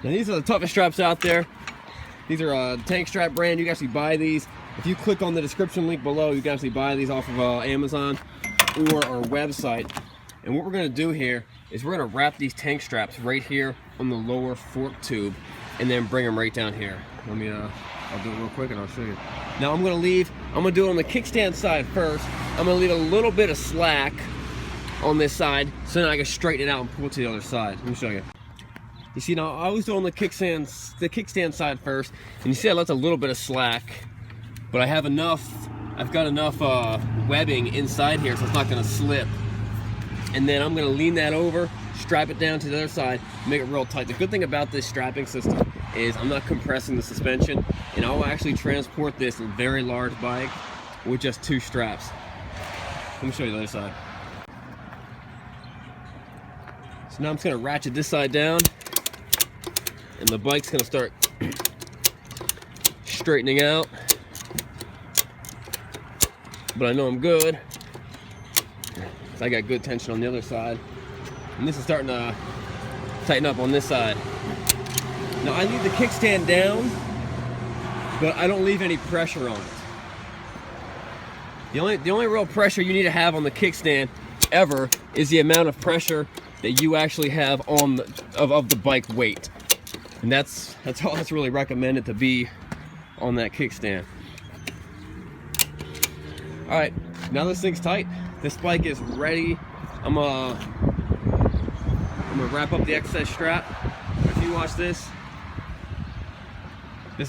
Now these are the toughest straps out there. These are a tank strap brand. You can actually buy these. If you click on the description link below, you can actually buy these off of Amazon or our website. And what we're going to do here is we're going to wrap these tank straps right here on the lower fork tube and then bring them right down here. Let me, I'll do it real quick and I'll show you. Now I'm going to do it on the kickstand side first. I'm going to leave a little bit of slack on this side so then I can straighten it out and pull it to the other side. Let me show you. You see, now I always do on the kickstand side first, and you see I left a little bit of slack, but I've got enough webbing inside here so it's not going to slip. And then I'm going to lean that over, strap it down to the other side, make it real tight. The good thing about this strapping system is I'm not compressing the suspension, and I'll actually transport this very large bike with just 2 straps. Let me show you the other side. So now I'm just going to ratchet this side down, and the bike's going to start straightening out. But I know I'm good. I got good tension on the other side. And this is starting to tighten up on this side. Now I leave the kickstand down, but I don't leave any pressure on it. The only real pressure you need to have on the kickstand ever is the amount of pressure that you actually have on of the bike weight. And that's all that's really recommended to be on that kickstand. All right, now this thing's tight. This bike is ready. I'm gonna wrap up the excess strap. If you watch this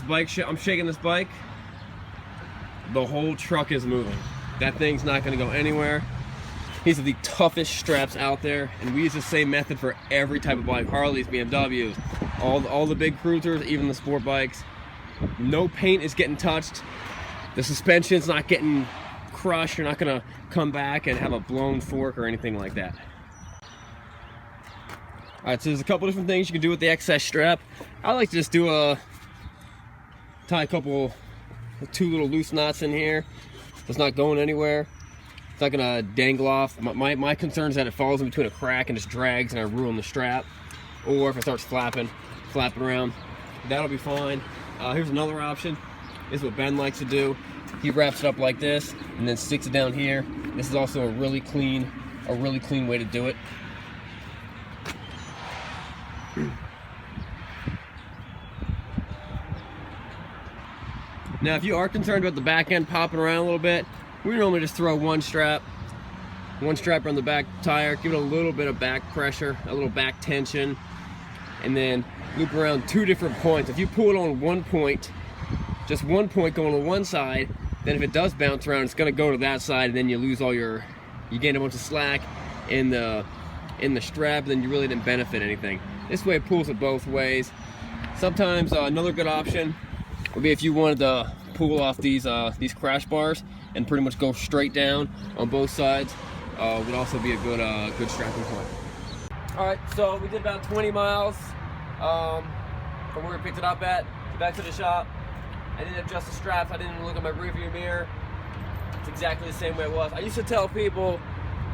bike, I'm shaking this bike. The whole truck is moving. That thing's not gonna go anywhere. These are the toughest straps out there, and we use the same method for every type of bike. Harleys, BMWs, all the big cruisers, even the sport bikes. No paint is getting touched. The suspension's not getting crushed. You're not gonna come back and have a blown fork or anything like that. All right, so there's a couple different things you can do with the excess strap. I like to just tie 2 little loose knots in here. It's not going anywhere. It's not gonna dangle off. My concern is that it falls in between a crack and just drags and I ruin the strap. Or if it starts flapping around, that'll be fine. Here's another option. This is what Ben likes to do. He wraps it up like this and then sticks it down here. This is also a really clean way to do it. Now, if you are concerned about the back end popping around a little bit, we normally just throw one strap on the back tire, give it a little bit of back pressure, a little back tension, and then loop around 2 different points. If you pull it on one point, just one point going on one side, then if it does bounce around, it's going to go to that side, and then you lose you gain a bunch of slack in the strap, then you really didn't benefit anything. This way it pulls it both ways. Sometimes another good option would be if you wanted to pull off these crash bars and pretty much go straight down on both sides, would also be a good strapping point. All right, so we did about 20 miles from where we picked it up at back to the shop. I didn't adjust the straps. I didn't look at my rearview mirror. It's exactly the same way it was. I used to tell people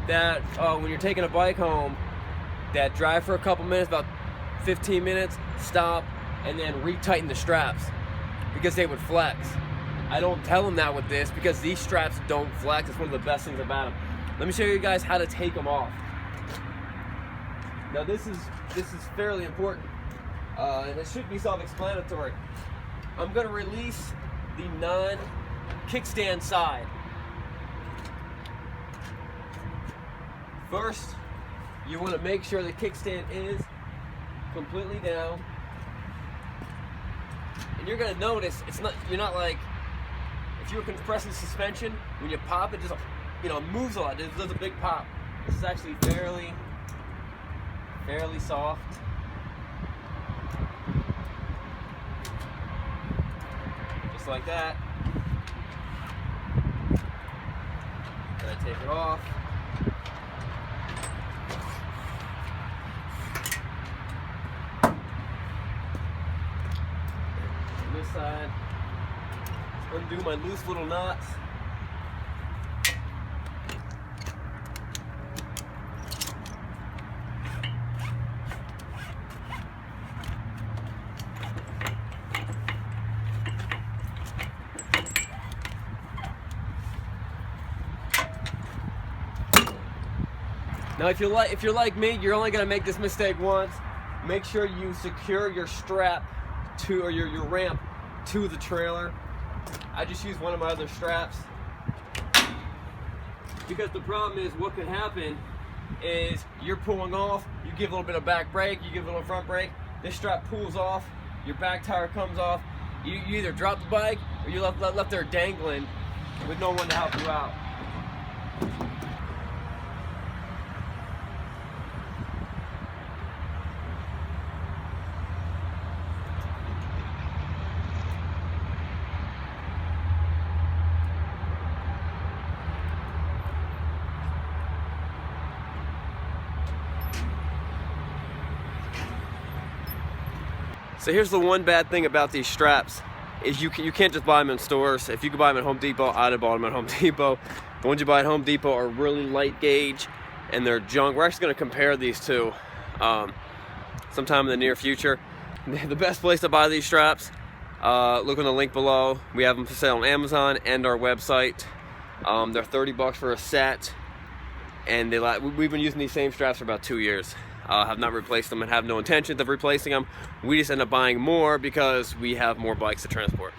that when you're taking a bike home, that drive for a couple minutes, about 15 minutes, stop, and then retighten the straps because they would flex. I don't tell them that with this because these straps don't flex. It's one of the best things about them. Let me show you guys how to take them off. Now this is fairly important, and it should be self-explanatory. I'm going to release the non-kickstand side. First, you want to make sure the kickstand is completely down. And you're going to notice you're not like, if you were compressing suspension, when you pop it just, moves a lot. There's a big pop. This is actually fairly soft. Just like that. Then I take it off. On this side, undo my loose little knots. Now if you're like me, you're only gonna make this mistake once. Make sure you secure your strap to, or your ramp to the trailer. I just use one of my other straps, because the problem is what could happen is you're pulling off, you give a little bit of back brake, you give a little front brake, this strap pulls off, your back tire comes off, you either drop the bike or you're left there dangling with no one to help you out. So here's the one bad thing about these straps, is you can't just buy them in stores. If you could buy them at Home Depot, I'd have bought them at Home Depot. The ones you buy at Home Depot are really light gauge and they're junk. We're actually going to compare these two sometime in the near future. The best place to buy these straps, look on the link below. We have them for sale on Amazon and our website. They're 30 bucks for a set, and we've been using these same straps for about 2 years. Have not replaced them and have no intentions of replacing them. We just end up buying more because we have more bikes to transport.